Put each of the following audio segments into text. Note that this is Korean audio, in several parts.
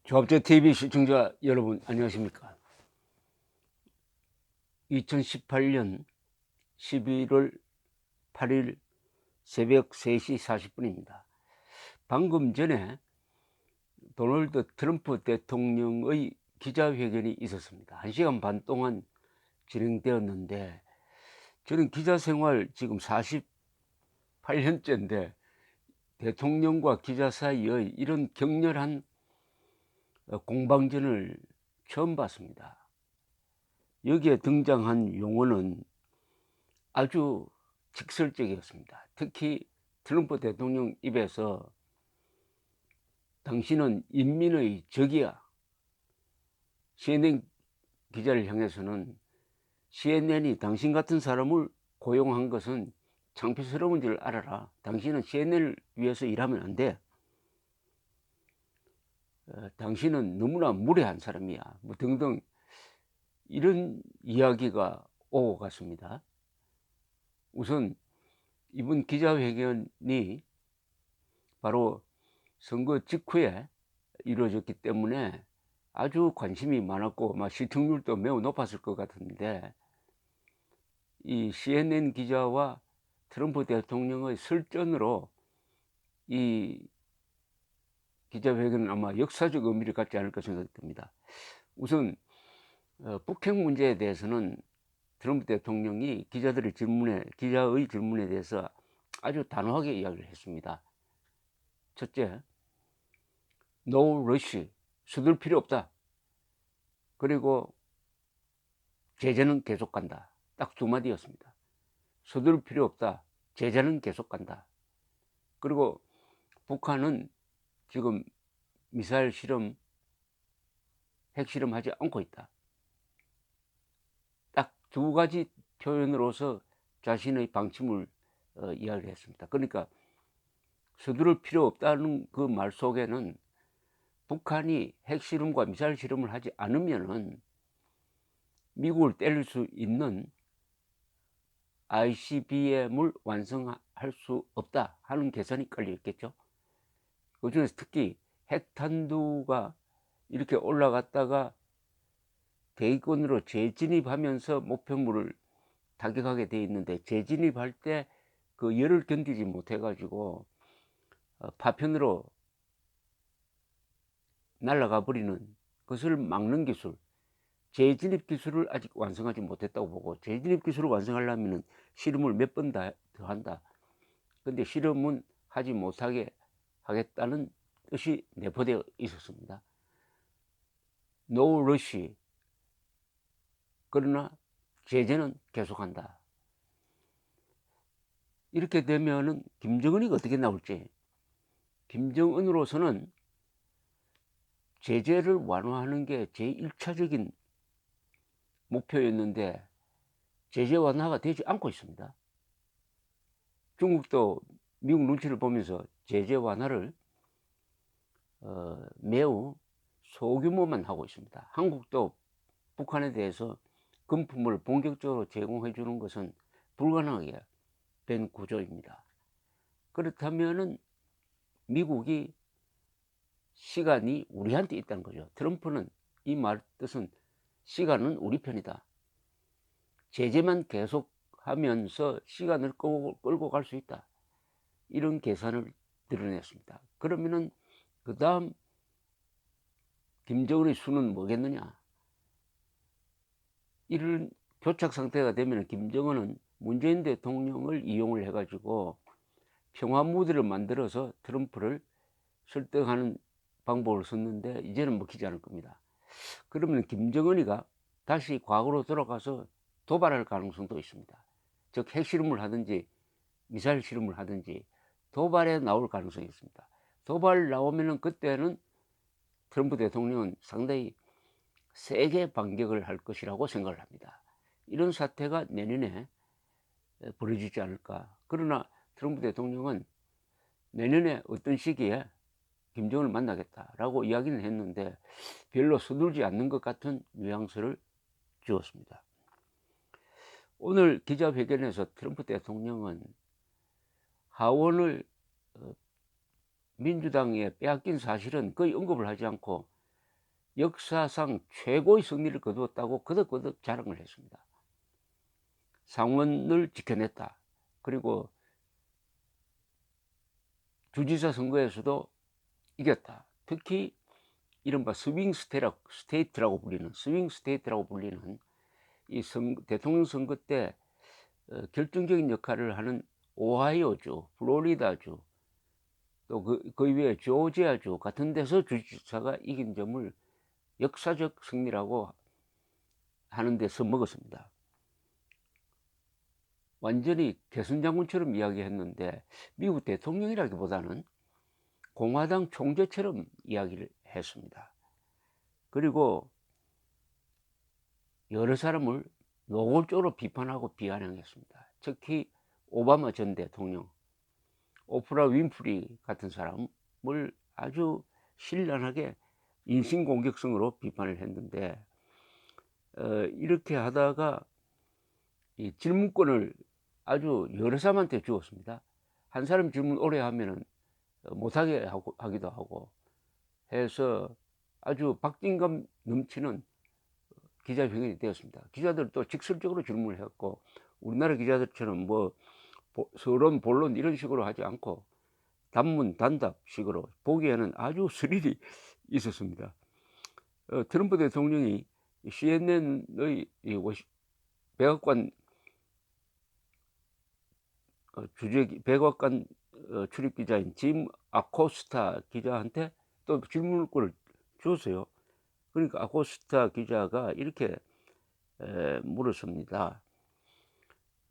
조합제 TV 시청자 여러분 안녕하십니까? 2018년 11월 8일 새벽 3시 40분입니다. 방금 전에 도널드 트럼프 대통령의 기자회견이 있었습니다. 1시간 반 동안 진행되었는데, 저는 기자 생활 지금 48년째인데 대통령과 기자 사이의 이런 격렬한 공방전을 처음 봤습니다. 여기에 등장한 용어는 아주 직설적이었습니다. 특히 트럼프 대통령 입에서 당신은 인민의 적이야. CNN 기자를 향해서는 CNN이 당신 같은 사람을 고용한 것은 창피스러운 줄 알아라. 당신은 CNN을 위해서 일하면 안 돼. 당신은 너무나 무례한 사람이야. 뭐 등등 이런 이야기가 오고 갔습니다. 우선 이번 기자회견이 바로 선거 직후에 이루어졌기 때문에 아주 관심이 많았고 시청률도 매우 높았을 것 같은데, 이 CNN 기자와 트럼프 대통령의 설전으로 이 기자회견은 아마 역사적 의미를 갖지 않을까 생각됩니다. 우선 북핵 문제에 대해서는 트럼프 대통령이 기자의 질문에 대해서 아주 단호하게 이야기를 했습니다. 첫째, No rush, 서둘 필요 없다. 그리고 제재는 계속 간다. 딱 두 마디였습니다. 서둘 필요 없다. 제재는 계속 간다. 그리고 북한은 지금 미사일 실험, 핵실험하지 않고 있다. 딱 두 가지 표현으로서 자신의 방침을 이야기를 했습니다. 그러니까 서두를 필요 없다는 그 말 속에는 북한이 핵실험과 미사일 실험을 하지 않으면은 미국을 때릴 수 있는 ICBM을 완성할 수 없다 하는 계산이 깔려 있겠죠. 그 중에서 특히 핵탄두가 이렇게 올라갔다가 대기권으로 재진입하면서 목표물을 타격하게 돼 있는데, 재진입할 때 그 열을 견디지 못해 가지고 파편으로 날아가 버리는 것을 막는 기술, 재진입 기술을 아직 완성하지 못했다고 보고, 재진입 기술을 완성하려면 실험을 몇 번 더 한다. 근데 실험은 하지 못하게 하겠다는 뜻이 내포되어 있었습니다. No rush. 그러나 제재는 계속한다. 이렇게 되면은 김정은이 어떻게 나올지. 김정은으로서는 제재를 완화하는 게 제1차적인 목표였는데 제재 완화가 되지 않고 있습니다. 중국도 미국 눈치를 보면서 제재 완화를 매우 소규모만 하고 있습니다. 한국도 북한에 대해서 금품을 본격적으로 제공해 주는 것은 불가능하게 된 구조입니다. 그렇다면은 미국이 시간이 우리한테 있다는 거죠. 트럼프는 이 말 뜻은 시간은 우리 편이다. 제재만 계속하면서 시간을 끌고 갈 수 있다. 이런 계산을 드러냈습니다. 그러면은 그 다음 김정은의 수는 뭐겠느냐? 이런 교착 상태가 되면 김정은은 문재인 대통령을 이용을 해가지고 평화 무드를 만들어서 트럼프를 설득하는 방법을 썼는데, 이제는 먹히지 않을 겁니다. 그러면 김정은이가 다시 과거로 돌아가서 도발할 가능성도 있습니다. 즉 핵실험을 하든지 미사일 실험을 하든지 도발에 나올 가능성이 있습니다. 도발 나오면은 그때는 트럼프 대통령은 상당히 세게 반격을 할 것이라고 생각을 합니다. 이런 사태가 내년에 벌어지지 않을까. 그러나 트럼프 대통령은 내년에 어떤 시기에 김정은을 만나겠다라고 이야기는 했는데 별로 서둘지 않는 것 같은 뉘앙스를 주었습니다. 오늘 기자회견에서 트럼프 대통령은 하원을 민주당에 빼앗긴 사실은 거의 언급을 하지 않고 역사상 최고의 승리를 거두었다고 거듭거듭 자랑을 했습니다. 상원을 지켜냈다. 그리고 주지사 선거에서도 이겼다. 특히 이른바 스테이트라고 불리는 이 대통령 선거 때 결정적인 역할을 하는 오하이오주, 플로리다주, 또 그 이외에 조지아주 같은 데서 주지사가 이긴 점을 역사적 승리라고 하는 데서 먹었습니다. 완전히 개선장군처럼 이야기했는데 미국 대통령이라기보다는 공화당 총재처럼 이야기를 했습니다. 그리고 여러 사람을 노골적으로 비판하고 비아냥했습니다. 특히 오바마 전 대통령, 오프라 윈프리 같은 사람을 아주 신랄하게 인신공격성으로 비판을 했는데 이렇게 하다가 이 질문권을 아주 여러 사람한테 주었습니다. 한 사람 질문 오래 하면은 못하게 하기도 하고 해서 아주 박진감 넘치는 기자회견이 되었습니다. 기자들도 직설적으로 질문을 했고 우리나라 기자들처럼 뭐 서론, 본론 이런 식으로 하지 않고 단문, 단답식으로 보기에는 아주 스릴이 있었습니다. 트럼프 대통령이 CNN의 백악관 백악관 출입기자인 짐 아코스타 기자한테 또 질문권을 줬어요. 그러니까 아코스타 기자가 이렇게 물었습니다.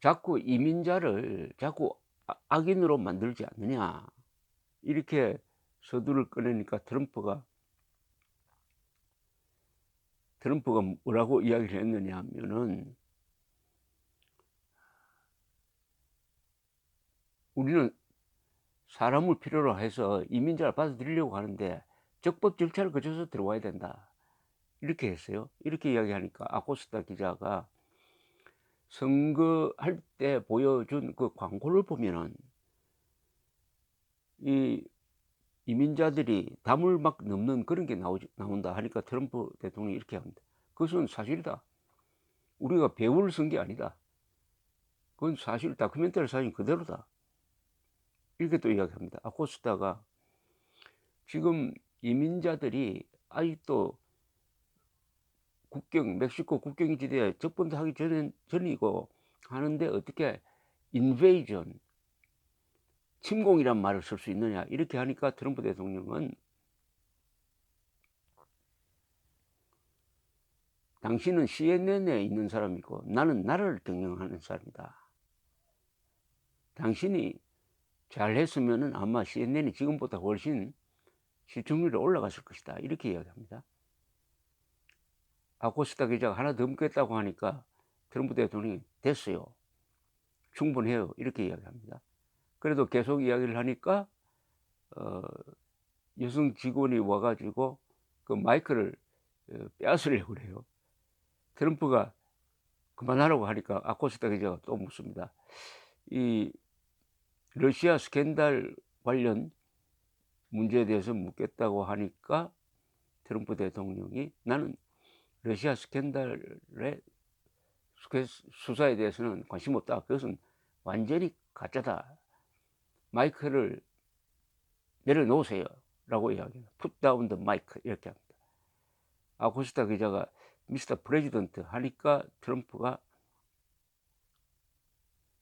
자꾸 이민자를 자꾸 악인으로 만들지 않느냐, 이렇게 서두를 꺼내니까 트럼프가 뭐라고 이야기를 했느냐 하면은 우리는 사람을 필요로 해서 이민자를 받아들이려고 하는데 적법 절차를 거쳐서 들어와야 된다, 이렇게 했어요. 이렇게 이야기하니까 아코스타 기자가 선거할 때 보여준 그 광고를 보면은 이 이민자들이 담을 막 넘는 그런 게 나온다 하니까 트럼프 대통령이 이렇게 합니다. 그것은 사실이다. 우리가 배우를 쓴 게 아니다. 그건 사실 다큐멘터리 사진 그대로다. 이렇게 또 이야기합니다. 아코스타가 지금 이민자들이 아직도 멕시코 국경 지대에 접근하기 전이고 하는데 어떻게 인베이전, 침공이란 말을 쓸 수 있느냐, 이렇게 하니까 트럼프 대통령은 당신은 CNN에 있는 사람이고 나는 나라를 경영하는 사람이다. 당신이 잘했으면 아마 CNN이 지금보다 훨씬 시청률이 올라갔을 것이다, 이렇게 이야기합니다. 아코스타 기자가 하나 더 묻겠다고 하니까 트럼프 대통령이 됐어요, 충분해요, 이렇게 이야기합니다. 그래도 계속 이야기를 하니까 여성 직원이 와가지고 그 마이크를 빼앗으려고 그래요. 트럼프가 그만하라고 하니까 아코스타 기자가 또 묻습니다. 이 러시아 스캔들 관련 문제에 대해서 묻겠다고 하니까 트럼프 대통령이 나는 러시아 스캔들의 수사에 대해서는 관심 없다. 그것은 완전히 가짜다. 마이크를 내려놓으세요, 라고 이야기해요. Put down the mic, 이렇게 합니다. 아코스타 기자가 미스터 프레지던트 하니까 트럼프가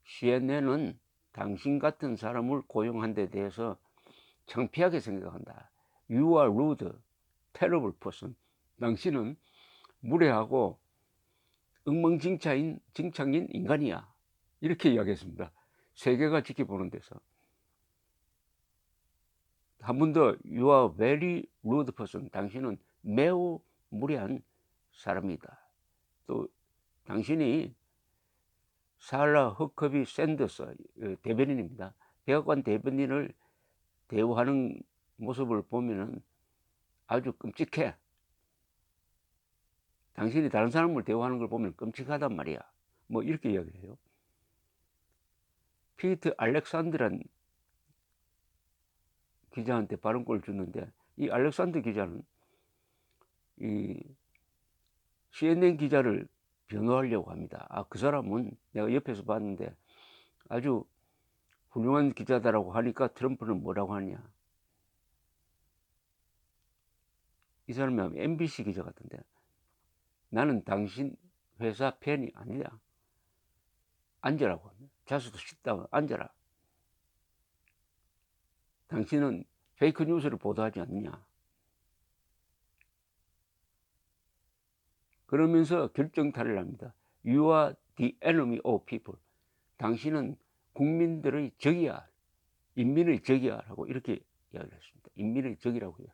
CNN은 당신 같은 사람을 고용한 데 대해서 창피하게 생각한다. You are rude, terrible person. 당신은 무례하고 엉망진창인 인간이야, 이렇게 이야기했습니다. 세계가 지켜보는 데서. 한 번 더, You are very rude person. 당신은 매우 무례한 사람이다. 또 당신이 살라 허커비 샌더스 대변인입니다. 백악관 대변인을 대우하는 모습을 보면은 아주 끔찍해. 당신이 다른 사람을 대우하는 걸 보면 끔찍하단 말이야. 뭐 이렇게 이야기를 해요. 피트 알렉산드란 기자한테 발언권을 줬는데 이 알렉산드 기자는 이 CNN 기자를 변호하려고 합니다. 그 사람은 내가 옆에서 봤는데 아주 훌륭한 기자다라고 하니까 트럼프는 뭐라고 하냐. 이 사람이 MBC 기자 같은데, 나는 당신 회사 팬이 아니야. 앉으라고. 자수도 쉽다. 앉아라. 당신은 페이크 뉴스를 보도하지 않느냐. 그러면서 결정타를 합니다. You are the enemy of people. 당신은 국민들의 적이야. 인민의 적이야. 라고 이렇게 이야기를 했습니다. 인민의 적이라고 해요.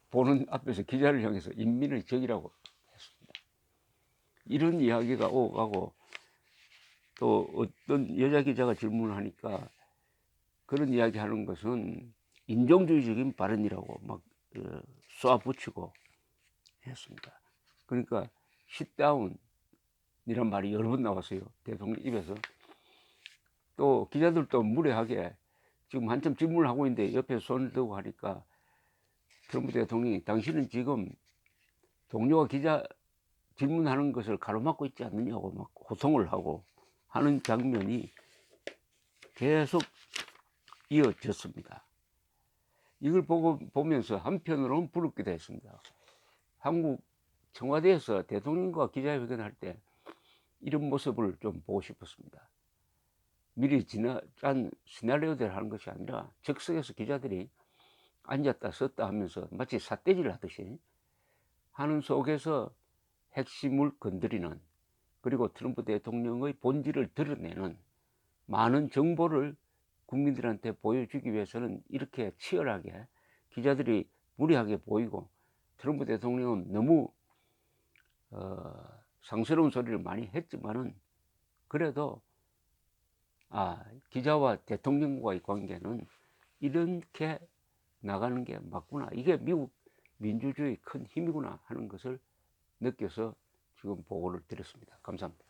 보는 앞에서 기자를 향해서 인민의 적이라고 했습니다. 이런 이야기가 오고 가고, 또 어떤 여자 기자가 질문을 하니까 그런 이야기 하는 것은 인종주의적인 발언이라고 막 쏘아붙이고 했습니다. 그러니까 싯다운이란 말이 여러 번 나왔어요. 대통령 입에서. 또 기자들도 무례하게 지금 한참 질문을 하고 있는데 옆에 손을 들고 하니까 트럼프 대통령이 당신은 지금 동료가 기자 질문하는 것을 가로막고 있지 않느냐고 막 호통을 하고 하는 장면이 계속 이어졌습니다. 이걸 보면서 한편으로는 부럽기도 했습니다. 한국 청와대에서 대통령과 기자회견을 할 때 이런 모습을 좀 보고 싶었습니다. 미리 짠 시나리오대로 하는 것이 아니라 즉석에서 기자들이 앉았다 섰다 하면서 마치 삿대질 하듯이 하는 속에서 핵심을 건드리는, 그리고 트럼프 대통령의 본질을 드러내는 많은 정보를 국민들한테 보여주기 위해서는 이렇게 치열하게 기자들이 무리하게 보이고, 트럼프 대통령은 너무 상스러운 소리를 많이 했지만은 그래도 기자와 대통령과의 관계는 이렇게 나가는 게 맞구나, 이게 미국 민주주의의 큰 힘이구나 하는 것을 느껴서 지금 보고를 드렸습니다. 감사합니다.